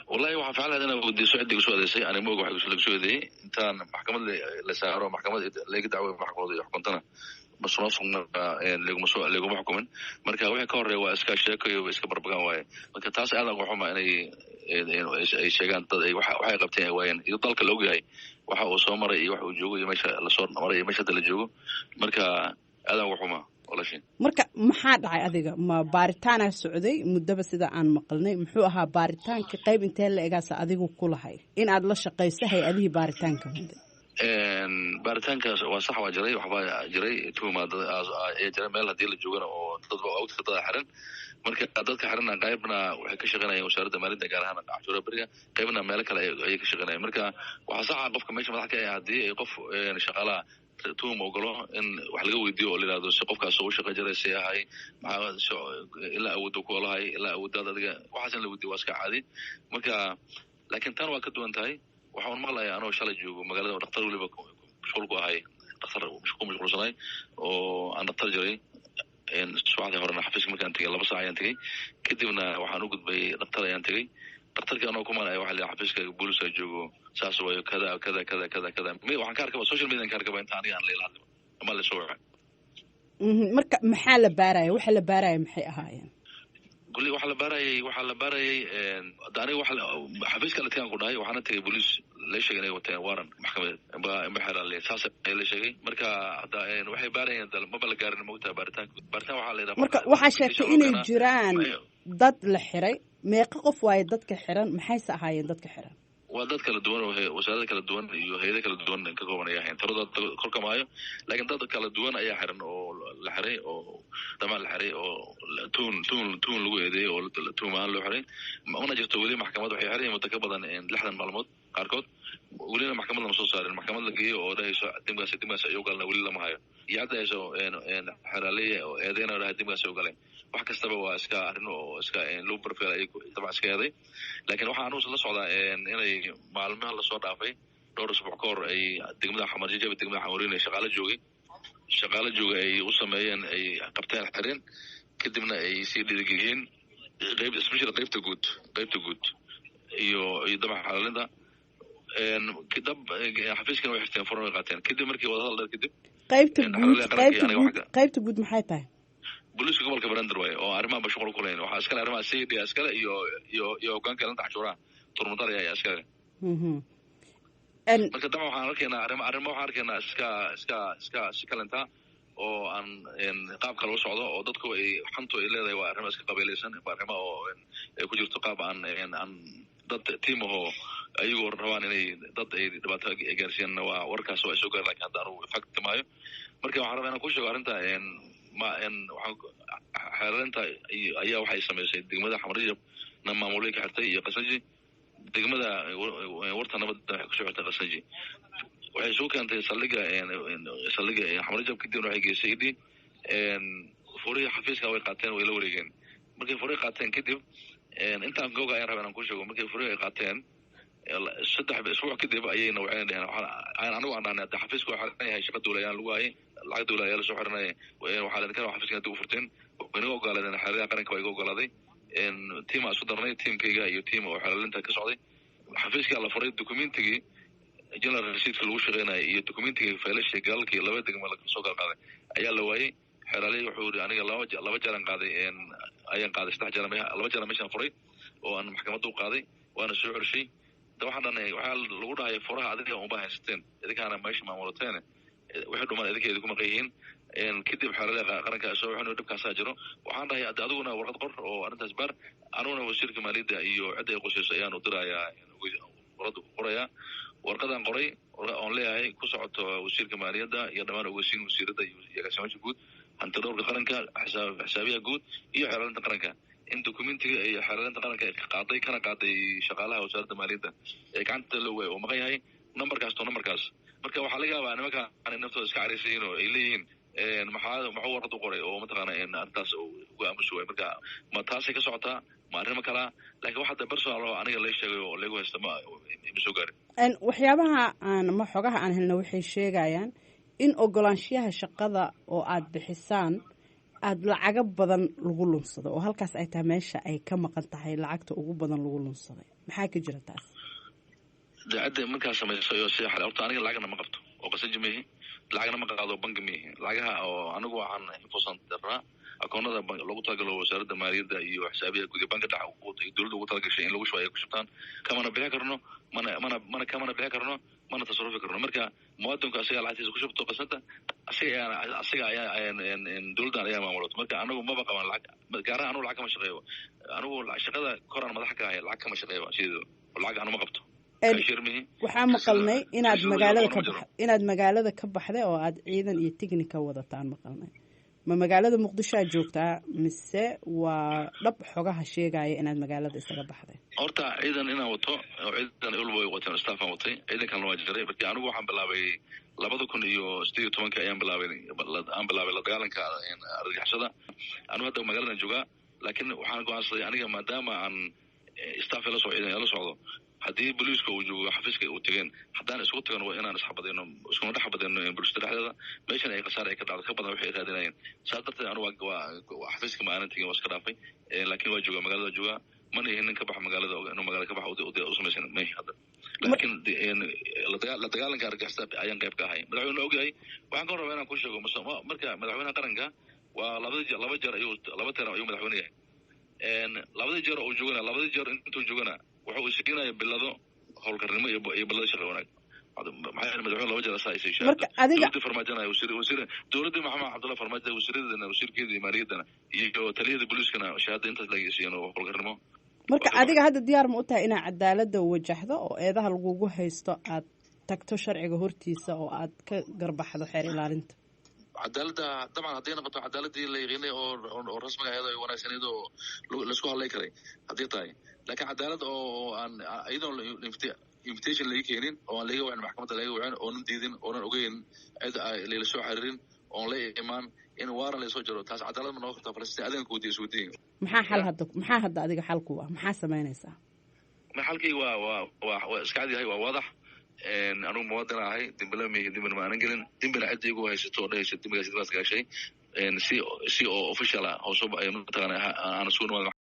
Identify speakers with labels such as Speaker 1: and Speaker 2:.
Speaker 1: والله waxaan ficlan inaan weydiiyo socodii soo adeysay aan moog waxa soo adeeyay intaan maxkamad la saaro maxkamad laga dacwo maxkamad iyo xukuntana mas'uulna laguma xukumin marka waxa ka horeeya waa iska sheekayo iska barbagan waaye marka taas aad ugu xuma inay sheegaan dad ay waxay qabteen waayeen iyo dalka la ogyahay waxa uu soo maray iyo waxa uu joogo iyo meesha la soo maray iyo meesha la joogo marka aad ugu xuma
Speaker 2: marka maxaa dhacay adiga ma baaritaana socday muddaba sida aan maqalnay muxuu ahaa baaritaanka qayb intee la egaasa adigu ku lahay in aad la shaqayso hay-adihii baaritaanka waday
Speaker 1: baaritaankaas waa sax waa jiray waxbaa jiray tuumaad ayaa jira meel haddii la joogana oo dadba awgta dada xiran marka dadka xirana qaybna waxay ka shaqeynayeen wasaaradda maalinta gaar ahaan cashuura beriga qaybna meelo kale ayay ka shaqeynayeen marka waxaa saxa qofka meesha madax ka ah haddii ay qof shaqaalaha tuum ogolo in wax laga weydiiyo oo la yidhahdo si qofkaas u shaqo jiray si ahay maxaa ilaa awoodda ku olahay ilaa awooddaada adiga waxaas in la weydiiyo waa iska caadi marka laakiin tan waa ka duwan tahay waxaan maqlayaa anoo shalay joogo magaalada dhaktar weliba mashquul ku ahay dhaktar ku mashquulsanay oo aan dhaktar jiray subaxdii horena xafiiska markaan tegay 2 saac ayaan tegay kadibna waxaan u gudbay dhaktar ayaan tegay dhaktarkii anoo kumanaya waxa la xafiiska booliska joogo saas way kada waxaan ka arkaba social media ka arkaba inta aniga aan leeyahay ama la soo wacay
Speaker 2: marka maxaa la baaraya waxa la baaraya maxay ahaayeen
Speaker 1: kulli waxa la baarayay aniga waxa xafiiska la tagaan ku dhahay waxaana tagay booliis la sheegay inay wataan waran maxkamad ma xiraan le saas ay la sheegay marka hada waxay baarayeen dal ma bal gaarin moogta baaritaan waxa la yiraahdaa
Speaker 2: marka waxa sheegtay inay jiraan dad la xiray meeqa qof waay dadka xiran maxay ahaayeen dadka xiran
Speaker 1: waa dad kala duwan oo wasaarada kala duwan iyo hay'ado kala duwan ka koobanaya tirada korka maayo laakiin dad kala duwan ayaa xiran oo la xiray oo dama la xiray oo tuun lagu eedeeyay oo tuumaan loo xiray ma jirto weli maxkamad waxay xiray muddo ka badan 60 maalmood qaarkood welina maxkamad lama soo saarin maxkamad la geeyo oo dhahayso dimgaas ay galna weli lama hayo iyadayso xiraalay oo eedeena dhahay dimgaas ay galeen wax kastaba waa iska arrin oo iska loo barfeel ay dabcan iska eeday laakiin waxa aanu la socdaa inay maalmaha la soo dhaafay dhowr usbuuc ka hor ay degmada xamarjajab degmada xamuuriin shaqaale joogay ay u sameeyeen ay qabteen xirin kadibna ay sii dhiirigeliyeen especially qaybta guud iyo dabcan xalalinta kidab xafiiskana way xirteen furan way qaateen kadib markii wada hadal kadib
Speaker 2: qaybta guud maxay tahay
Speaker 1: booliska gobolka Banaadir way oo arrimaha mashquul ku leeyahay waxa iskala arrimaha sayidii iskala iyo hoggaanka lanta cashuuraha turmudar ayaa iskala marka dama waxaan arkaynaa arrimo waxaan arkaynaa iska kalenta oo aan qaab kale u socdo oo dadku ay xantu ay leedahay waa arrimo iska qabiilaysan arrimo oo ay ku jirto qaab aan dad team oo ayagoo rabaan inay dad ay dhibaato gaarsiiyaan waa warkaas oo ay soo gaar laakiin hadda anu fact maayo marka waxaan rabaa inaan ku sheego arrinta xeelanta ayaa waxay samaysay degmada xamarjab na maamulay ka xirtay iyo qasaji degmada warta nabadda waxay ku socotay qasaji waxay soo keentay saldhiga xamarjab kadibna waxay geysay idii furihi xafiiska way qaateen way la wareegeen markay furihi qaateen kadib intaan googa ayaan rabaa inaan ku sheego markay furihi ay qaateen 3 isbuuc kadib ayayna waxay dhaheen anigu aan dhahnay hadda xafiiska waxa yahay shaqa dawladayaan lagu hayay lacag dawladda ayaa la soo xiranayay waxaa la ninkan xafiiska dib u furteen wayna ogolaadeen xeerada qaranka way ogolaaday tiim isku darnay tiimkayga iyo tiim oo xeelalinta ka socday xafiiska la furay documentigii general receipt lagu shaqeynayay iyo documentigii faylasha galkii laba degmo la soo qaaday ayaa la waayay xeelali wuxuu yiri aniga laba jeer aan qaaday ayaan qaaday 3 jeer laba jeer meeshaan furay oo aan maxkamadda u qaaday waana soo cirshay waxaan lagu dhahay furaha adiga uma haysteen idinkaana meesha maamulateen waxay dhumaan idinkeedu kuma qeeyeen kadib xaalada qaranka soo waxaan dhibkaas jiro waxaan dhahay adiguna warqad qor oo arintaas bar anuna wasiirka maaliyadda iyo cid ay qorsheysay ayaan u dirayaa warqad qoraya warqadan qoray oo leeyahay ku socoto wasiirka maaliyadda iyo dhamaan wasiirada iyo gaashaamaha guud hanta dhowrka qaranka xisaabiyaha guud iyo xeelanta qaranka in documentiga ay xeelanta qaranka ay qaaday shaqaalaha wasaaradda maaliyadda ee gacanta loo way oo maqan yahay numberkaas marka waxa laga yaabaa nimanka aan naftooda iska cariisayeen oo ay leeyihiin maxaa warqad u qoray oo mataqaana arrintaas ugu aamuso way marka ma taasay ka socotaa ma arrimo kala laakiin waxa da personal oo aniga la sheegay oo lagu haysto ma soo gaarin
Speaker 2: waxyaabaha aan ma xogaha aan helno waxay sheegayaan in ogolaanshiyaha shaqada oo aad bixisaan aada lacago badan lagu lunsado oo halkaas ay tahay meesha ay ka maqan tahay lacagta ugu badan lagu lunsaday maxaa ka jira taas
Speaker 1: daacadda markaa samayso iyo sida xale horta aniga lacagna ma qabto oo qasaji meehi lacagna ma qaado bangi meehi lacagaha oo anigu waxaan infosan daraa akoonada lagu talagalo wasaaradda maaliyadda iyo xisaabiyaha guud ee banka dhaca dowladda ugu talagashay in lagu shubayo ku shubtaan kamana bixi karno kamana bixi karno mana tasarrufi karno marka muwaadinku asaga lacagtiisa ku shubto qasada asaga ayaa dowladdan ayaa maamulata marka anigu maba qaban lacag gaaraha anigu lacag kama shaqeeyo anigu shaqada koraan madax ka ahay lacag kama shaqeeyo sideedo lacag anu ma qabto
Speaker 2: waxaa maqalnay inaad magaalada ka baxday oo aad ciidan iyo tignika wadataan maqalnay ma magaalada muqdisho aad joogtaa mise waa dhab xogaha sheegaya inaad magaalada isaga baxday
Speaker 1: horta ciidan inaan wato oo ciidan ulba way wateen staffaan watay ciidankan waa jiray markii anigu waxaan bilaabay 2018 ayaan bilaabay la dagaalanka argagixisada anigu hadda magaaladan joogaa laakiin waxaan go'aansaday aniga maadaama aan staff la soo ciidan la socdo haddii booliiska uu joogo xafiiska uu tegeen haddaan isugu tagano waa inaan isxabadayno iskuna dhex xabadayno bulshada dhexdeeda meeshan ay khasaare ay ka dhacdo ka badan waxay raadinayeen saas darteed anigu waa xafiiska ma aanan tegin waa iska dhaafay laakiin waa joogaa magaalada joogaa mana ihin nin ka baxa magaalada inuu magaalada ka baxa u samaysan may hadda laakiin la dagaalanka argagixisada ayaan qayb ka ahay madaxweyne ogyahay waxaan ka rabaa inaan ku sheego marka madaxweynaha qaranka waa laba jeer laba teer ayuu madaxweyne yahay labadii jeer oo joogana labadii jeer intuu joogana wuxuu siinaya bilado howlkarnimo iyo bilado shaqo wanaag maxaa madaxweyne laba jeer asaa isay
Speaker 2: marka adiga
Speaker 1: farmaajana wasiir dowladda maxamed cabdullahi farmaajo wasiiradana wasiirkeeda maaliyadana iyo taliyada booliiskana shahaada intaas laga siiyeen oo howlkarnimo
Speaker 2: marka adiga hadda diyaar ma u tahay inaad cadaaladda wajahdo oo eedaha lagugu haysto aad tagto sharciga hortiisa oo aad ka garbaxdo xeer ilaalinta
Speaker 1: cadaaladda dabcan hadday noqoto cadaaladii la yaqiinay oo rasmiga ahayd oo wanaagsaneyd oo laisku hadlay karay haddii tahay laakiin cadaalad oo aan iyadoon invitation laga keenin oo aan laga wacin maxkamadda laga wacin oonan diidin oonan ogeyn cid layla soo xiriirin oon la imaan in waaran laysoo jiro taas cadaalad ma noqon kartaa falastiin adanka wadiya iswadiin
Speaker 2: maxaa hadda adiga xalku ah maxaa samaynaysaa
Speaker 1: xalkii waa iska cad yahay waa waadax anugu muwaadin ahay dembila mihi dembina ma aanan gelin dembina cidda igu haysato oo dhahaysa dembigaas idmaas gaashay si oo official ah oo mataqaana aan isugu nimaad